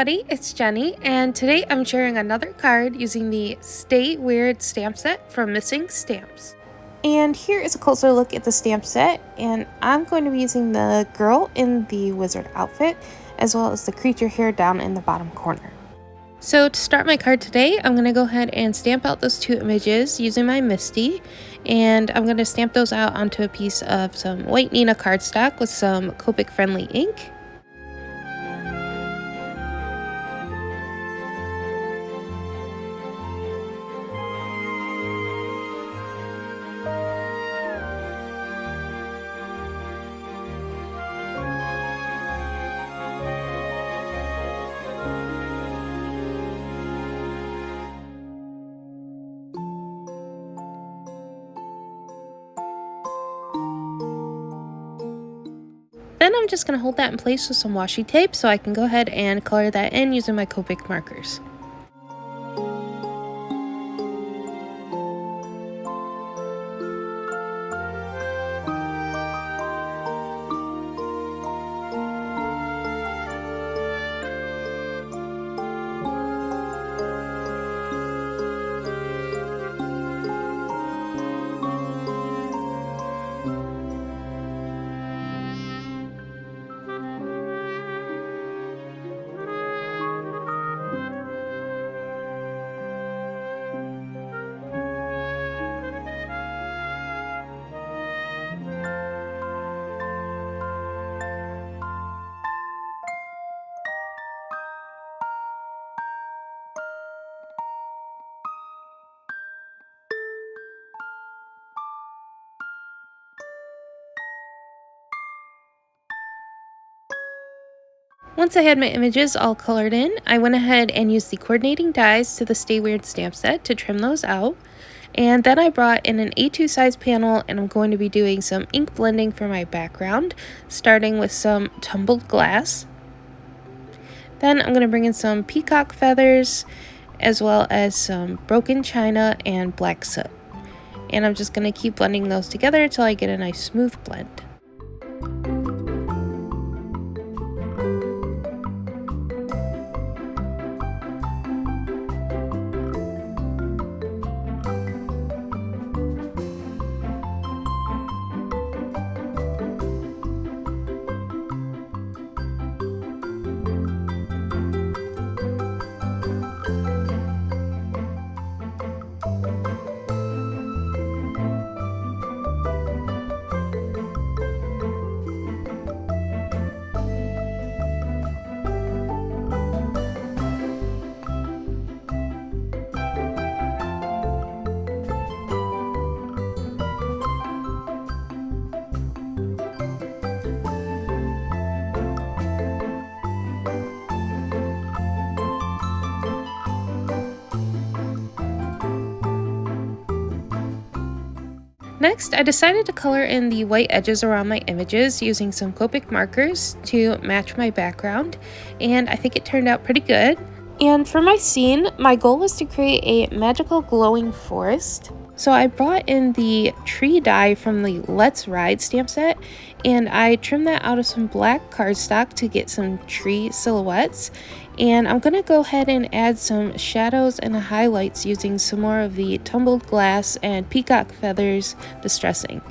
everybody, it's Jenny, and today I'm sharing another card using the Stay Weird stamp set from Missing Stamps. And here is a closer look at the stamp set, and I'm going to be using the girl in the wizard outfit, as well as the creature here down in the bottom corner. So to start my card today, I'm going to go ahead and stamp out those two images using my Misty, and I'm going to stamp those out onto a piece of some white Neenah cardstock with some Copic friendly ink. Then I'm just going to hold that in place with some washi tape so I can go ahead and color that in using my Copic markers. Once I had my images all colored in, I went ahead and used the coordinating dies to the Stay Weird stamp set to trim those out. And then I brought in an A2 size panel, and I'm going to be doing some ink blending for my background, starting with some tumbled glass. Then I'm going to bring in some peacock feathers, as well as some broken china and black soot. And I'm just going to keep blending those together until I get a nice smooth blend. Next, I decided to color in the white edges around my images using some Copic markers to match my background, and I think it turned out pretty good. And for my scene, my goal was to create a magical glowing forest. So I brought in the tree die from the Let's Ride stamp set, and I trimmed that out of some black cardstock to get some tree silhouettes. And I'm going to go ahead and add some shadows and highlights using some more of the tumbled glass and peacock feathers distress ink.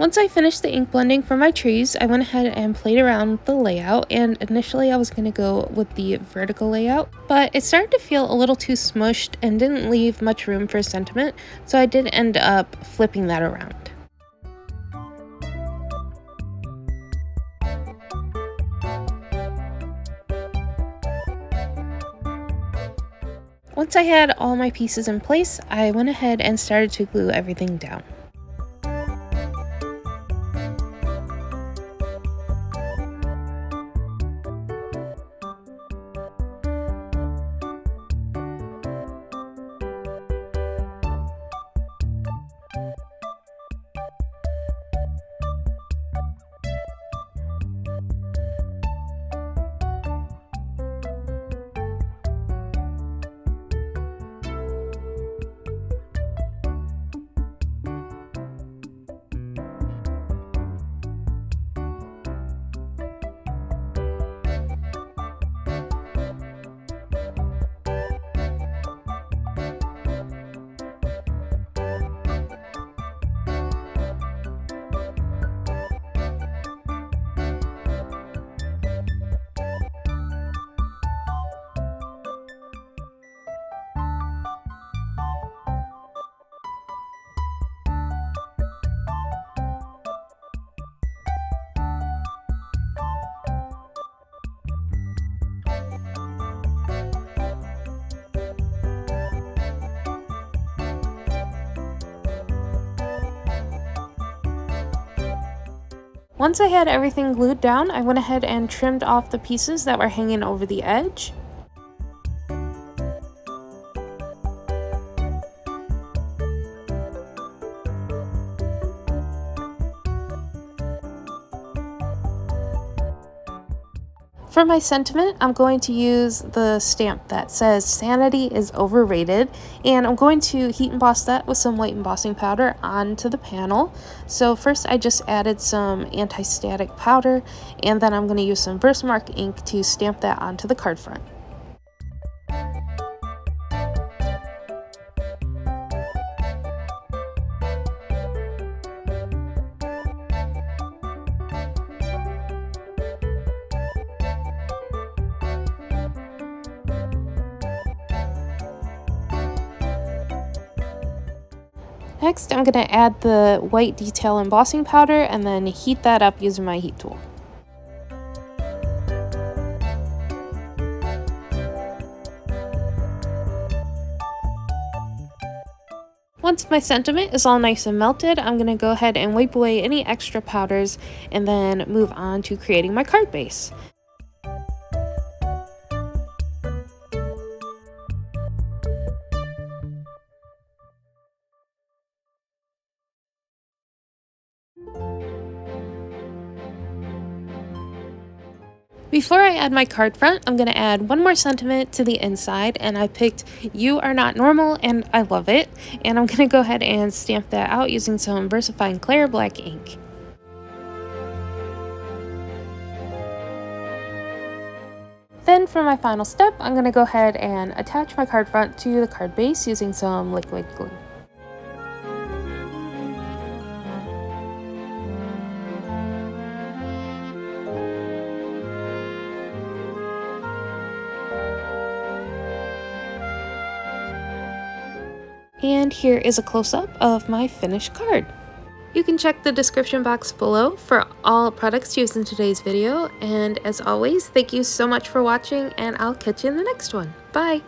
Once I finished the ink blending for my trees, I went ahead and played around with the layout, and initially I was going to go with the vertical layout, but it started to feel a little too smushed and didn't leave much room for sentiment, so I did end up flipping that around. Once I had all my pieces in place, I went ahead and started to glue everything down. Once I had everything glued down, I went ahead and trimmed off the pieces that were hanging over the edge. For my sentiment, I'm going to use the stamp that says "Sanity is overrated," and I'm going to heat emboss that with some white embossing powder onto the panel. So first I just added some anti-static powder, and then I'm going to use some Versamark ink to stamp that onto the card front. Next, I'm going to add the white detail embossing powder and then heat that up using my heat tool. Once my sentiment is all nice and melted, I'm going to go ahead and wipe away any extra powders and then move on to creating my card base. Before I add my card front, I'm going to add one more sentiment to the inside, and I picked "You Are Not Normal," and I love it. And I'm going to go ahead and stamp that out using some VersaFine Clair black ink. Then for my final step, I'm going to go ahead and attach my card front to the card base using some liquid glue. And here is a close-up of my finished card. You can check the description box below for all products used in today's video, and as always, thank you so much for watching, and I'll catch you in the next one. Bye!